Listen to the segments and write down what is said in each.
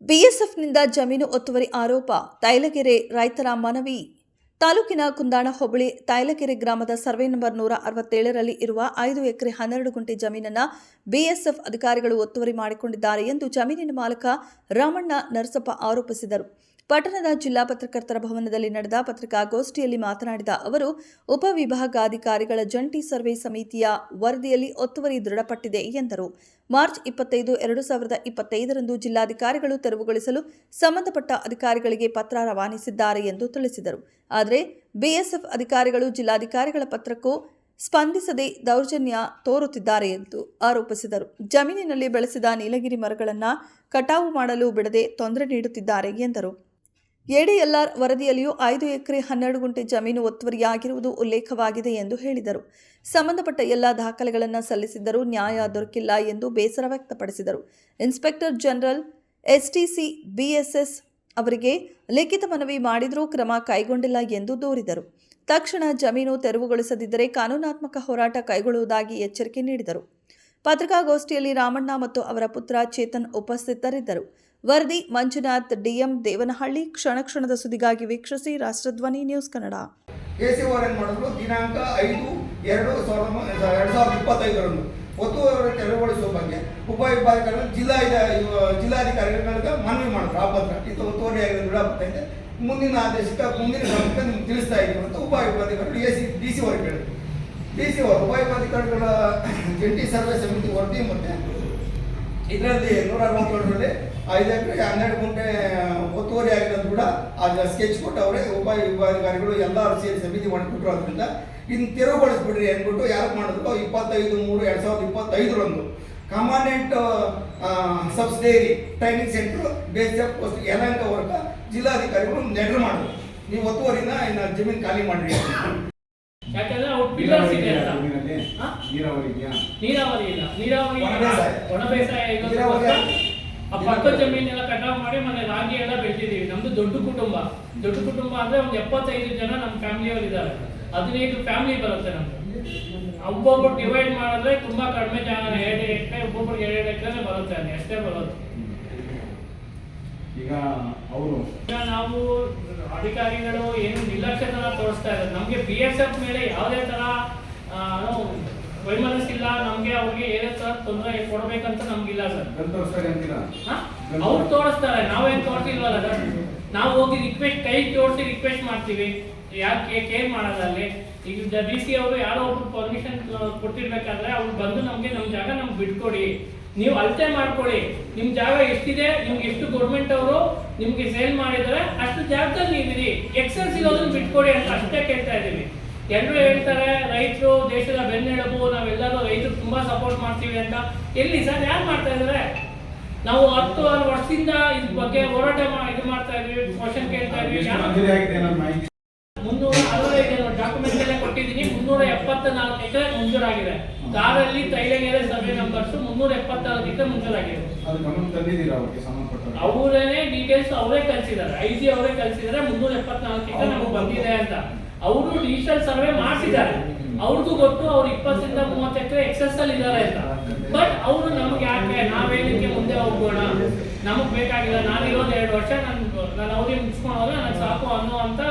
ಬಿಎಸ್ಎಫ್ನಿಂದ ಜಮೀನು ಒತ್ತುವರಿ ಆರೋಪ. ತೈಲಗೆರೆ ರೈತರ ಮನವಿ. ತಾಲೂಕಿನ ಕುಂದಾಣ ಹೋಬಳಿ ತೈಲಗೆರೆ ಗ್ರಾಮದ ಸರ್ವೆ ನಂಬರ್ 167ರಲ್ಲಿ ಇರುವ 5 ಎಕರೆ 12 ಗುಂಟೆ ಜಮೀನನ್ನು ಬಿಎಸ್ಎಫ್ ಅಧಿಕಾರಿಗಳು ಒತ್ತುವರಿ ಮಾಡಿಕೊಂಡಿದ್ದಾರೆ ಎಂದು ಜಮೀನಿನ ಮಾಲಕ ರಾಮಣ್ಣ ನರಸಪ್ಪ ಆರೋಪಿಸಿದರು. ಪಟ್ಟಣದ ಜಿಲ್ಲಾ ಪತ್ರಕರ್ತರ ಭವನದಲ್ಲಿ ನಡೆದ ಪತ್ರಿಕಾಗೋಷ್ಠಿಯಲ್ಲಿ ಮಾತನಾಡಿದ ಅವರು, ಉಪವಿಭಾಗಾಧಿಕಾರಿಗಳ ಜಂಟಿ ಸರ್ವೆ ಸಮಿತಿಯ ವರದಿಯಲ್ಲಿ ಒತ್ತುವರಿ ದೃಢಪಟ್ಟಿದೆ ಎಂದರು. ಮಾರ್ಚ್ 25, 2025ರಂದು ಜಿಲ್ಲಾಧಿಕಾರಿಗಳು ತೆರವುಗೊಳಿಸಲು ಸಂಬಂಧಪಟ್ಟ ಅಧಿಕಾರಿಗಳಿಗೆ ಪತ್ರ ರವಾನಿಸಿದ್ದಾರೆ ಎಂದು ತಿಳಿಸಿದರು. ಆದರೆ ಬಿಎಸ್ಎಫ್ ಅಧಿಕಾರಿಗಳು ಜಿಲ್ಲಾಧಿಕಾರಿಗಳ ಪತ್ರಕ್ಕೂ ಸ್ಪಂದಿಸದೆ ದೌರ್ಜನ್ಯ ತೋರುತ್ತಿದ್ದಾರೆ ಎಂದು ಆರೋಪಿಸಿದರು. ಜಮೀನಿನಲ್ಲಿ ಬೆಳೆಸಿದ ನೀಲಗಿರಿ ಮರಗಳನ್ನು ಕಟಾವು ಮಾಡಲು ಬಿಡದೆ ತೊಂದರೆ ನೀಡುತ್ತಿದ್ದಾರೆ ಎಂದರು. ಎಡಿಎಲ್ಆರ್ ವರದಿಯಲ್ಲಿಯೂ 5 ಎಕರೆ 12 ಗುಂಟೆ ಜಮೀನು ಒತ್ತುವರಿಯಾಗಿರುವುದು ಉಲ್ಲೇಖವಾಗಿದೆ ಎಂದು ಹೇಳಿದರು. ಸಂಬಂಧಪಟ್ಟ ಎಲ್ಲ ದಾಖಲೆಗಳನ್ನು ಸಲ್ಲಿಸಿದ್ದರೂ ನ್ಯಾಯ ದೊರಕಿಲ್ಲ ಎಂದು ಬೇಸರ ವ್ಯಕ್ತಪಡಿಸಿದರು. ಇನ್ಸ್ಪೆಕ್ಟರ್ ಜನರಲ್ ಎಸ್ಟಿಸಿ ಬಿಎಸ್ಎಸ್ ಅವರಿಗೆ ಲಿಖಿತ ಮನವಿ ಮಾಡಿದರೂ ಕ್ರಮ ಕೈಗೊಂಡಿಲ್ಲ ಎಂದು ದೂರಿದರು. ತಕ್ಷಣ ಜಮೀನು ತೆರವುಗೊಳಿಸದಿದ್ದರೆ ಕಾನೂನಾತ್ಮಕ ಹೋರಾಟ ಕೈಗೊಳ್ಳುವುದಾಗಿ ಎಚ್ಚರಿಕೆ ನೀಡಿದರು. ಪತ್ರಿಕಾಗೋಷ್ಠಿಯಲ್ಲಿ ರಾಮಣ್ಣ ಮತ್ತು ಅವರ ಪುತ್ರ ಚೇತನ್ ಉಪಸ್ಥಿತರಿದ್ದರು. ವರದಿ ಮಂಜುನಾಥ್, ಡಿಎಂ ದೇವನಹಳ್ಳಿ. ಕ್ಷಣದ ಸುದ್ದಿಗಾಗಿ ವೀಕ್ಷಿಸಿ ರಾಷ್ಟ್ರಧ್ವನಿ ನ್ಯೂಸ್ ಕನ್ನಡ. ದಿನಾಂಕ 5/2/2025 ಒತ್ತುವರಿ ತೆರವುಗೊಳಿಸುವ ಬಗ್ಗೆ ಉಪವಿಭಾಗಗಳು ಜಿಲ್ಲಾಧಿಕಾರಿಗಳಿಗೆ ಮನವಿ ಮಾಡಿದ್ರು. ಆ ಪತ್ರ ಇದು ಒತ್ತುವರಿ ದೃಢಪಟ್ಟಂತೆ ಮುಂದಿನ ಆದೇಶಕ್ಕೆ ಮುಂದಿನ ಕ್ರಮಕ್ಕೆ ನಿಮ್ಗೆ ತಿಳಿಸ್ತಾ ಇದ್ದೀವಿ ಅಂತ ಉಪವಿಭಾಗಾಧಿಕಾರಿಗಳು ಡಿಸಿ ಅವರಿಗೆ ಹೇಳಿದ್ರು. ಡಿಸಿ ಅವರು ಉಪವಿಭಾಗಾಧಿಕಾರಿಗಳ ಜಂಟಿ ಸರ್ವೆ ಸಮಿತಿ ವರದಿ ಮತ್ತು ಇದರಲ್ಲಿ 167ರಲ್ಲಿ 5 ಎಕರೆ 12 ಗುಂಟೆ ಒತ್ತುವರಿ ಆಗಿರೋದು ಕೂಡ ಅದು ಸ್ಕೆಚ್ ಕೊಟ್ಟು ಅವರೇ ಉಪವಿಭಾಗಾಧಿಕಾರಿಗಳು ಎಲ್ಲರೂ ಸೇರಿ ಸಮಿತಿ ಮಾಡಿಬಿಟ್ರು. ಅದರಿಂದ ಇನ್ನು ತೆರವುಗೊಳಿಸ್ಬಿಡ್ರಿ ಅಂದ್ಬಿಟ್ಟು ಯಾರು ಮಾಡಿದ್ರು 25/3/2025ರಂದು ಕಮಾಂಡೆಂಟ್ ಸಬ್ಸ್ dairy training centre base of post Yelahanka ವರ್ಗ ಜಿಲ್ಲಾಧಿಕಾರಿಗಳು ಲೆಟರ್ ಮಾಡಿದ್ರು, ನೀವು ಒತ್ತುವರಿನ ಇನ್ನು ಜಮೀನು ಖಾಲಿ ಮಾಡ್ರಿ. ಯಾಕಂದ್ರೆ ಅವ್ರು ಪಿಲ್ಲರ್ಸ್ ಇದೆ ಅಂತ. ನೀರಾವರಿ ಇಲ್ಲ, ಒಣ ಬೇಸಾಯ ಪಕ್ಕದ ಜಮೀನೆಲ್ಲ ಕಟಾವು ಮಾಡಿ ಮನೆ ರಾಗಿ ಎಲ್ಲ ಬೆಳೆದಿದ್ದೀವಿ. ನಮ್ದು ದೊಡ್ಡ ಕುಟುಂಬ ಅಂದ್ರೆ ಒಂದು 75 ಜನ ನಮ್ಮ ಫ್ಯಾಮಿಲಿಯವರು ಇದ್ದಾರೆ. 15 ಫ್ಯಾಮಿಲಿ ಬರುತ್ತೆ ನಮ್ದು. ಒಬ್ಬೊಬ್ರು ಡಿವೈಡ್ ಮಾಡಿದ್ರೆ ತುಂಬಾ ಕಡಿಮೆ ಜನ, 2 ಎಕರೆ ಒಬ್ಬೊಬ್ರಿಗೆ 2 ಎಕರೆ ಬರುತ್ತೆ, ಅಲ್ಲಿ ಅಷ್ಟೇ ಬರುತ್ತೆ. ಈಗ ನಾವು ಅಧಿಕಾರಿಗಳು ಏನು ನಿರ್ಲಕ್ಷ್ಯತನ ತೋರಿಸ್ತಾ ಇದ್ದಾರೆ. ನಮ್ಗೆ ಬಿಎಸ್ಎಫ್ ಮೇಲೆ ಯಾವುದೇ ತರ ವೈಮನಸ್ಸಿಲ್ಲ. ನಮ್ಗೆ ಅವ್ರಿಗೆ ಏನೇ ತರ ತೊಂದರೆ ಕೊಡ್ಬೇಕಂತ ನಮ್ಗಿಲ್ಲ ಸರ್. ಅವ್ರು ತೋರಿಸ್ತಾರೆ, ನಾವೇನ್ ತೋರಿಸಿಲ್ವಲ್ಲ ಸರ್. ನಾವು ಹೋಗಿ ಕೈ ತೋರಿಸಿ ರಿಕ್ವೆಸ್ಟ್ ಮಾಡ್ತೀವಿ, ಯಾಕೆ ಕೇರ್ ಮಾಡೋದಲ್ಲಿ. ಈಗ ಡಿಸಿ ಅವರು ಯಾರೋ ಒಬ್ರು ಪರ್ಮಿಷನ್ ಕೊಟ್ಟಿರ್ಬೇಕಾದ್ರೆ ಅವ್ರು ಬಂದು ನಮ್ಗೆ ನಮ್ಮ ಜಾಗ ನಮ್ಗೆ ಬಿಟ್ಕೊಡಿ, ನೀವು ಅಳತೆ ಮಾಡ್ಕೊಳ್ಳಿ, ನಿಮ್ ಜಾಗ ಎಷ್ಟಿದೆ, ನಿಮ್ಗೆ ಎಷ್ಟು ಗೌರ್ಮೆಂಟ್ ಅವರು ನಿಮ್ಗೆ ಸೇಲ್ ಮಾಡಿದ್ರೆ ಅಷ್ಟು ಜಾಗದಲ್ಲಿ ನೀವಿರಿ, ಎಕ್ಸೆಸ್ ಇರೋದನ್ನ ಬಿಟ್ಕೊಡಿ ಅಂತ ಅಷ್ಟೇ ಕೇಳ್ತಾ ಇದೀವಿ. ಎಲ್ಲರೂ ಹೇಳ್ತಾರೆ ರೈತರು ದೇಶದ ಬೆನ್ನೆಲುಬು, ನಾವೆಲ್ಲರೂ ರೈತರು ತುಂಬಾ ಸಪೋರ್ಟ್ ಮಾಡ್ತೀವಿ ಅಂತ. ಎಲ್ಲಿ ಸರ್ ಯಾರು ಮಾಡ್ತಾ ಇದಾರೆ? ನಾವು 10 ವರ್ಷದಿಂದ ಇದ್ರ ಬಗ್ಗೆ ಹೋರಾಟ ಇದು ಮಾಡ್ತಾ ಇದೀವಿ, ಕ್ವಶನ್ ಕೇಳ್ತಾ ಇದೀವಿ. 365 ಡಾಕ್ಯುಮೆಂಟ್ ಎಲ್ಲ ಕೊಟ್ಟಿದ್ದೀನಿ. 374 ಎಕರೆ ಮಂಜೂರಾಗಿದೆ. ಕಾರಲ್ಲಿ ತೈಲಗೆರೆ ಸರ್ವೆ ನಂಬರ್ಸ್ 374 ಎಕರೆ ಮಂಜೂರಾಗಿದೆ. ಅವರೇನೆ ಡೀಟೇಲ್ಸ್ ಅವರೇ ಕಳಿಸಿದ್ದಾರೆ, ಐಜಿ ಅವರೇ ಕಳಿಸಿದ್ದಾರೆ. 374 ಎಕರೆ ನಮಗೆ ಬಂದಿದೆ ಅಂತ. ಅವರು ಡಿಜಿಟಲ್ ಸರ್ವೆ ಮಾಡಿಸಿದ್ದಾರೆ. ಅವ್ರಿಗೂ ಗೊತ್ತು ಅವ್ರು 20 ಇಂದ 30 ಎಕರೆ ಎಕ್ಸೆಸ್ ಅಲ್ಲಿ ಇದ್ದಾರೆ ಅಂತ. ಬಟ್ ಅವರು ನಮ್ಗೆ ಯಾಕೆ, ನಾವೇನಕ್ಕೆ ಮುಂದೆ ಹೋಗೋಣ, ನಮಗ್ ಬೇಕಾಗಿಲ್ಲ, ನಾನಿರೋದು 2 ವರ್ಷ, ನಾನು ಅವಧಿ ಮುಗಿಸ್ಕೊಂಡು ಹೋದ್ರೆ ನನಗೆ ಸಾಕು ಅನ್ನೋ ಅಂತ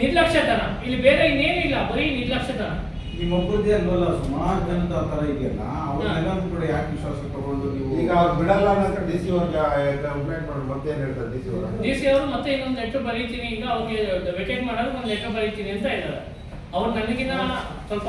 ನಿರ್ಲಕ್ಷ್ಯತನ. ಇಲ್ಲಿ ಬೇರೆ ಇನ್ನೇನಿಲ್ಲ, ಬರೀ ನಿರ್ಲಕ್ಷ್ಯತನ. ನಿಮ್ಮೊಬ್ಬರದೇ ಅಲ್ವಲ್ಲ, ಸುಮಾರು ಜನದ ಆ ಥರ ಇದೆಯಲ್ಲ, ಅವ್ರನ್ನೆಲ್ಲರೂ ಕೂಡ ಯಾಕೆ ವಿಶ್ವಾಸ ತಗೊಂಡು ನೀವು ಈಗ ಅವ್ರು ಬಿಡಲ್ಲ ಅಂತ ಡಿಸಿ ಅವ್ರಿಗೆ ಕಂಪ್ಲೇಂಟ್ ಮಾಡಿ ಮತ್ತೆ ಏನು ಹೇಳ್ತಾರೆ ಡಿಸಿ ಅವರು ಮತ್ತೆ ಇನ್ನೊಂದು ಲೆಟರ್ ಬರೀತೀನಿ, ಈಗ ಅವ್ರಿಗೆ ವೆಕೇಟ್ ಮಾಡೋದು ಒಂದು ಲೆಟರ್ ಬರೀತೀನಿ ಅಂತ ಇದ್ದಾರೆ. ಅವ್ರು ನನಗಿನ್ನ ಸ್ವಲ್ಪ